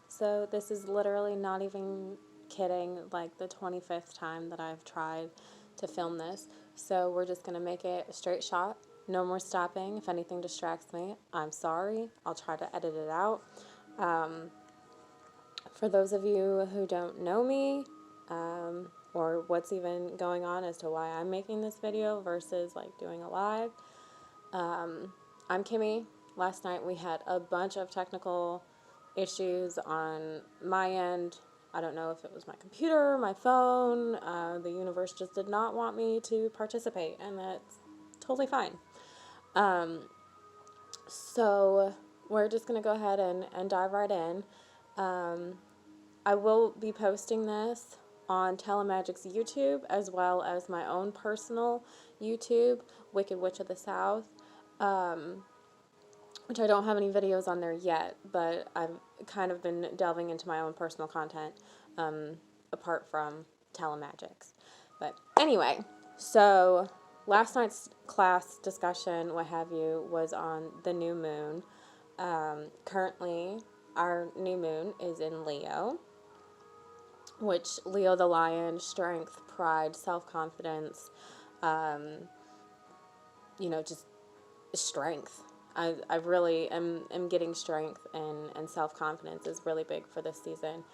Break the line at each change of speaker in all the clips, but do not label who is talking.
So this is literally not even kidding, like the 25th time that I've tried to film this. So we're just going to make it a straight shot. No more stopping. If anything distracts me, I'm sorry. I'll try to edit it out. For those of you who don't know me, or what's even going on as to why I'm making this video versus like doing a live, I'm Kimmy. Last night we had a bunch of technical issues on my end. I don't know if it was my computer, my phone. The universe just did not want me to participate, and that's totally fine. So we're just going to go ahead and dive right in. I will be posting this on Telemagic's YouTube as well as my own personal YouTube, Wicked Witch of the South, which I don't have any videos on there yet, but I've kind of been delving into my own personal content apart from Telemagic's. But anyway, so last night's class discussion, what have you, was on the new moon. Currently, our new moon is in Leo, which Leo the lion, strength, pride, self-confidence, just strength. I really am getting strength, and self-confidence is really big for this season.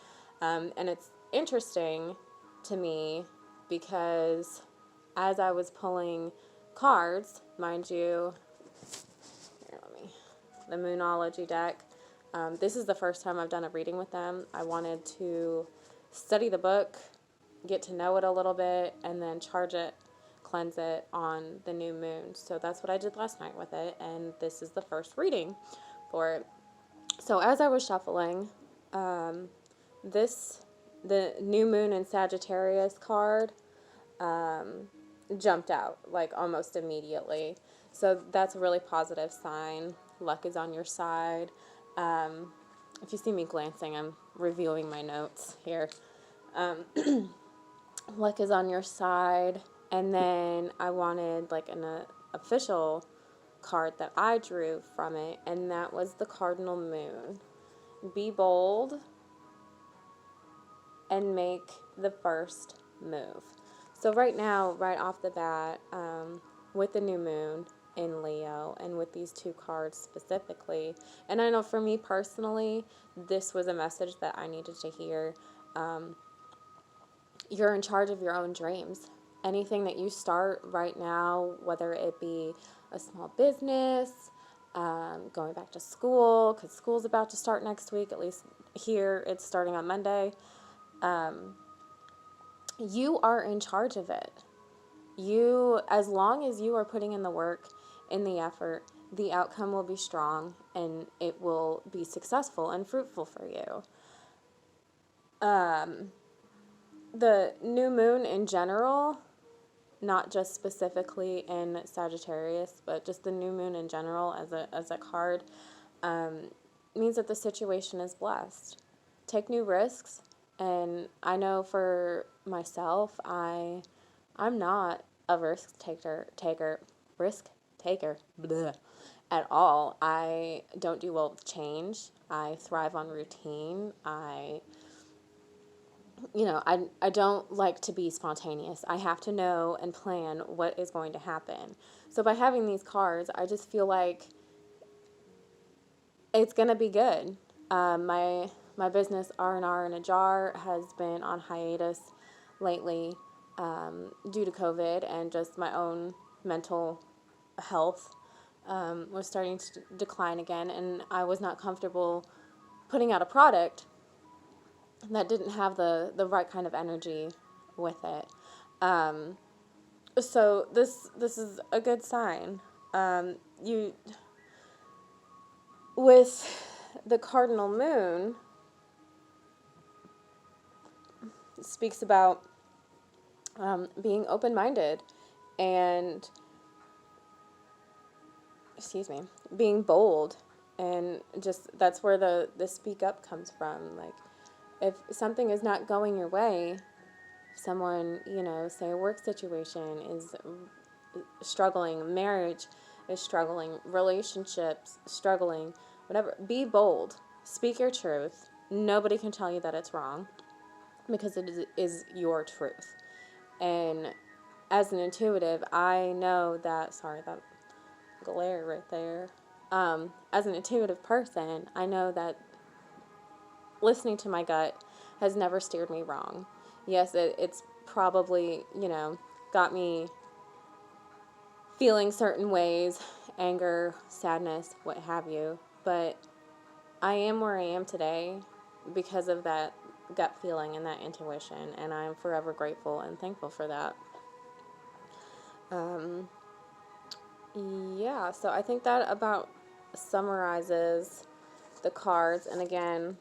And it's interesting to me because as I was pulling cards, mind you, here, the Moonology deck, this is the first time I've done a reading with them. I wanted to study the book, get to know it a little bit, and then charge it, cleanse it on the new moon. So that's what I did last night with it, and this is the first reading for it. So as I was shuffling, the new moon in Sagittarius card jumped out like almost immediately. So that's a really positive sign. Luck is on your side. If you see me glancing, I'm reviewing my notes here. Luck is on your side. And then I wanted like an official card that I drew from it, and that was the cardinal moon. Be bold and make the first move. So right now, right off the bat, with the new moon in Leo and with these two cards specifically, and I know for me personally, this was a message that I needed to hear. You're in charge of your own dreams. Anything that you start right now, whether it be a small business, going back to school, because school's about to start next week, at least here it's starting on Monday, you are in charge of it. You, as long as you are putting in the work, in the effort, the outcome will be strong and it will be successful and fruitful for you. The new moon in general, not just specifically in Sagittarius, but just the new moon in general as a card, means that the situation is blessed. Take new risks, and I know for myself, I'm not a risk taker, bleh, at all. I don't do well with change. I thrive on routine. I don't like to be spontaneous. I have to know and plan what is going to happen. So by having these cards, I just feel like it's going to be good. My business R&R in a Jar has been on hiatus lately due to COVID and just my own mental health was starting to decline again, and I was not comfortable putting out a product that didn't have the right kind of energy with it. So this is a good sign. With the cardinal moon, it speaks about being open-minded and, being bold, and just that's where the speak up comes from. Like, if something is not going your way, someone, say a work situation is struggling, marriage is struggling, relationships struggling, whatever, be bold. speak your truth. Nobody can tell you that it's wrong because it is your truth. And as an intuitive, I know that, sorry, that glare right there. As an intuitive person, I know that listening to my gut has never steered me wrong. Yes, it's probably, got me feeling certain ways, anger, sadness, what have you. But I am where I am today because of that gut feeling and that intuition, and I'm forever grateful and thankful for that. Um, yeah, so I think that about summarizes the cards. And again,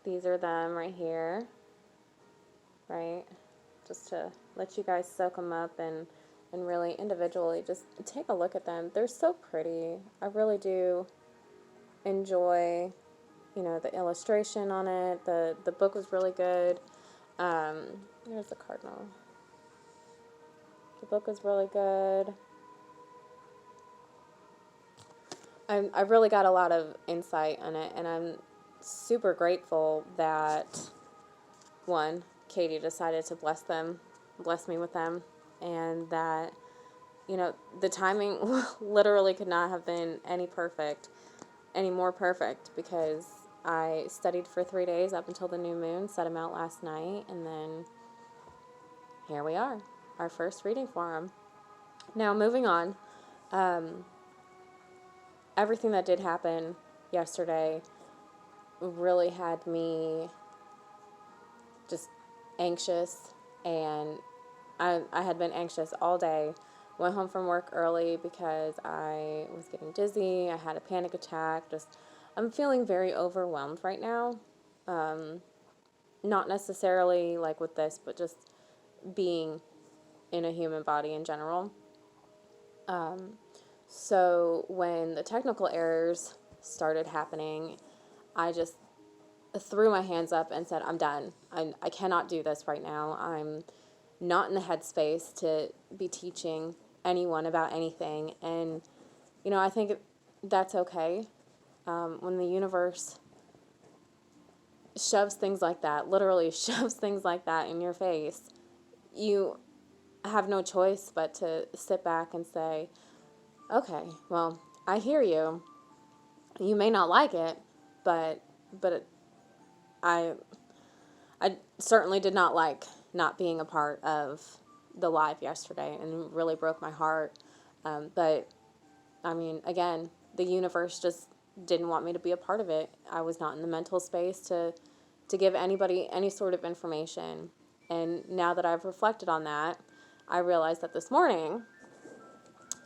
these are them right here, right? Just to let you guys soak them up and really individually just take a look at them. They're so pretty. I really do enjoy, the illustration on it. The book was really good. There's the cardinal. The book was really good. I really got a lot of insight on it, and I'm super grateful that, one, Katie decided to bless me with them, and that, the timing literally could not have been any more perfect, because I studied for 3 days up until the new moon, set them out last night, and then here we are, our first reading for them. Now, moving on, everything that did happen yesterday really had me just anxious, and I had been anxious all day. Went home from work early because I was getting dizzy. I had a panic attack. I'm feeling very overwhelmed right now. Not necessarily like with this, but just being in a human body in general. So when the technical errors started happening, I just threw my hands up and said, I'm done. I cannot do this right now. I'm not in the headspace to be teaching anyone about anything. And, I think that's okay. When the universe shoves things like that, literally shoves things like that in your face, you have no choice but to sit back and say, okay, well, I hear you. You may not like it, but I certainly did not like not being a part of the live yesterday, and really broke my heart. But I mean, again, the universe just didn't want me to be a part of it. I was not in the mental space to give anybody any sort of information. And now that I've reflected on that, I realized that this morning,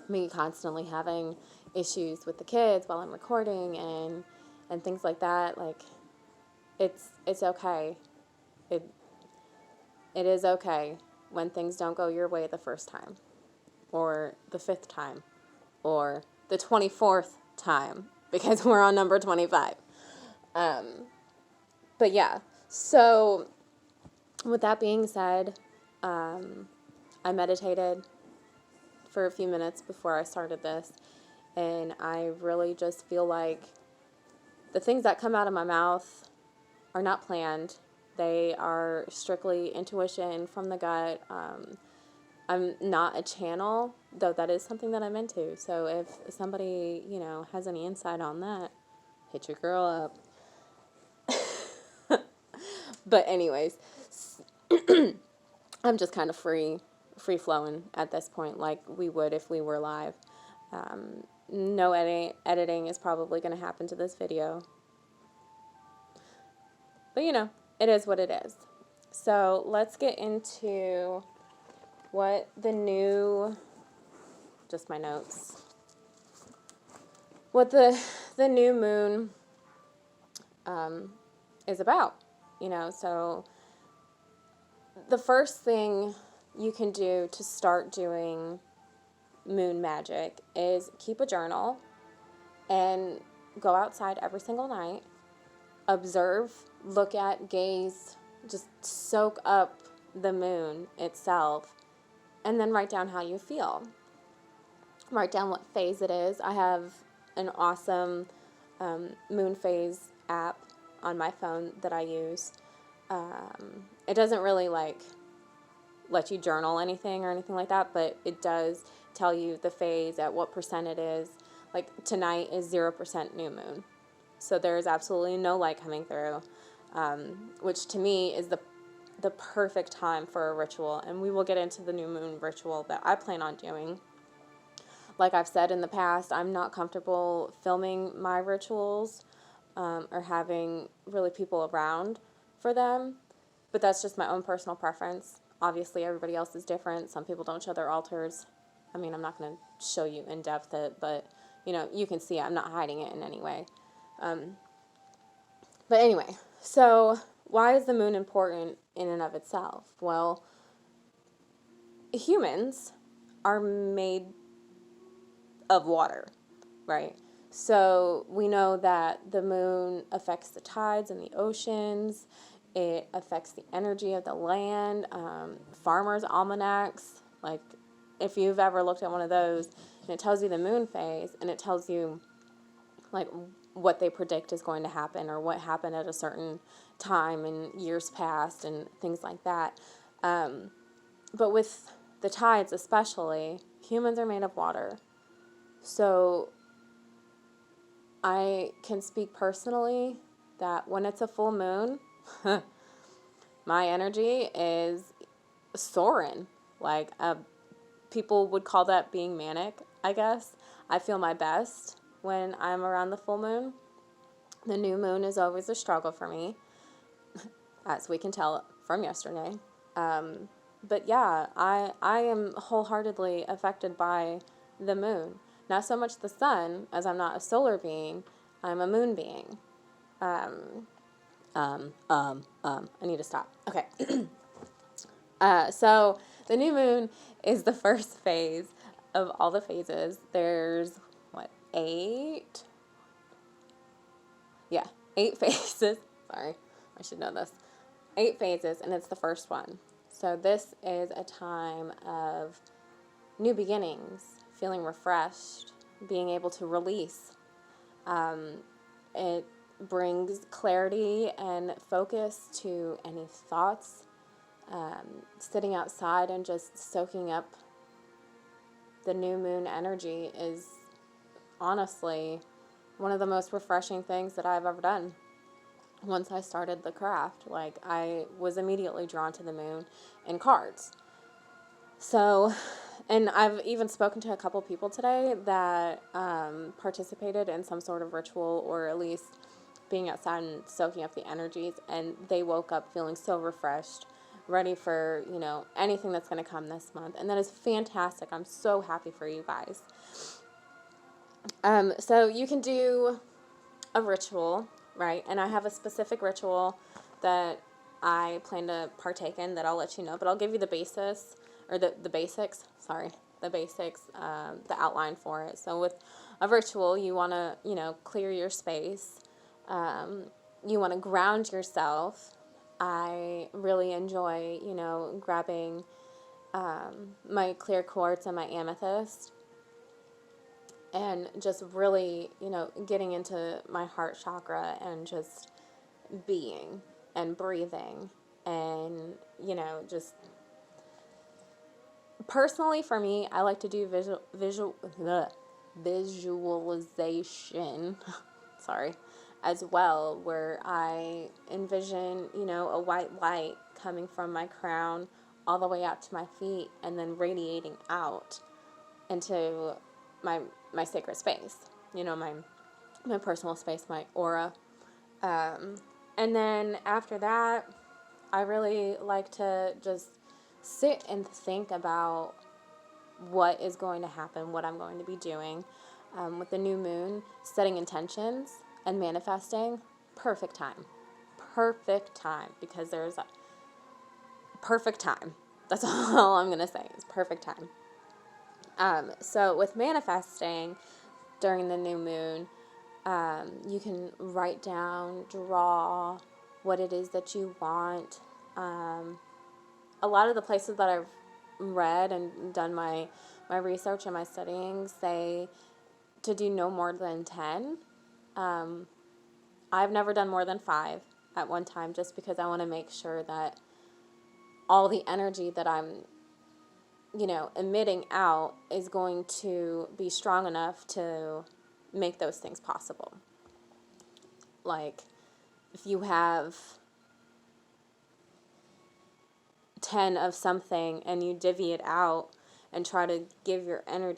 me constantly having issues with the kids while I'm recording and things like that, like, it's okay. It is okay when things don't go your way the first time, or the 5th time, or the 24th time, because we're on number 25. But yeah, so with that being said, I meditated for a few minutes before I started this, and I really just feel like the things that come out of my mouth are not planned. They are strictly intuition from the gut. I'm not a channel, though that is something that I'm into. So if somebody, has any insight on that, hit your girl up. But anyways, I'm just kind of free flowing at this point, like we would if we were live. No editing is probably going to happen to this video. But it is what it is. So let's get into what just my notes, what the new moon is about. So the first thing you can do to start doing moon magic is keep a journal and go outside every single night, observe, look at, gaze, just soak up the moon itself, and then write down how you feel. Write down what phase it is. I have an awesome moon phase app on my phone that I use. It doesn't really like let you journal anything or anything like that, but it does tell you the phase, at what percent it is. Like tonight is 0% new moon. So there is absolutely no light coming through, which to me is the perfect time for a ritual. And we will get into the new moon ritual that I plan on doing. Like I've said in the past, I'm not comfortable filming my rituals or having really people around for them, but that's just my own personal preference. Obviously, everybody else is different. Some people don't show their altars. I mean, I'm not going to show you in depth it, but you can see I'm not hiding it in any way. But anyway, so why is the moon important in and of itself? Well, humans are made of water, right? So we know that the moon affects the tides in the oceans. It affects the energy of the land. Farmers' almanacs, like if you've ever looked at one of those, and it tells you the moon phase, and it tells you like what they predict is going to happen or what happened at a certain time in years past and things like that. But with the tides especially, humans are made of water. So I can speak personally that when it's a full moon, my energy is soaring. Like people would call that being manic, I guess. I feel my best when I'm around the full moon. The new moon is always a struggle for me, as we can tell from yesterday. But yeah, I am wholeheartedly affected by the moon. Not so much the sun, as I'm not a solar being, I'm a moon being. I need to stop. Okay. So the new moon is the first phase of all the phases. There's, eight? Yeah, 8 phases. Sorry, I should know this. 8 phases, and it's the first one. So this is a time of new beginnings, feeling refreshed, being able to release. It brings clarity and focus to any thoughts. Sitting outside and just soaking up the new moon energy is honestly one of the most refreshing things that I've ever done. Once I started the craft, I was immediately drawn to the moon and cards. So, and I've even spoken to a couple people today that participated in some sort of ritual, or at least being outside and soaking up the energies, and they woke up feeling so refreshed, ready for, anything that's going to come this month. And that is fantastic. I'm so happy for you guys. So you can do a ritual, right? And I have a specific ritual that I plan to partake in that I'll let you know, but I'll give you the basis, or the basics, the outline for it. So with a ritual, you want to, clear your space. You want to ground yourself. I really enjoy, grabbing my clear quartz and my amethyst and just really, getting into my heart chakra and just being and breathing and, just personally for me, I like to do visualization, sorry, as well, where I envision, a white light coming from my crown all the way out to my feet and then radiating out into my sacred space, my personal space, my aura. And then after that, I really like to just sit and think about what is going to happen, what I'm going to be doing. With the new moon, setting intentions and manifesting, perfect time, because there's a perfect time. That's all I'm going to say is perfect time. So with manifesting during the new moon, you can write down, draw what it is that you want. A lot of the places that I've read and done my research and my studying say to do no more than 10. I've never done more than 5 at one time, just because I want to make sure that all the energy that I'm, emitting out is going to be strong enough to make those things possible. Like, if you have 10 of something and you divvy it out and try to give your energy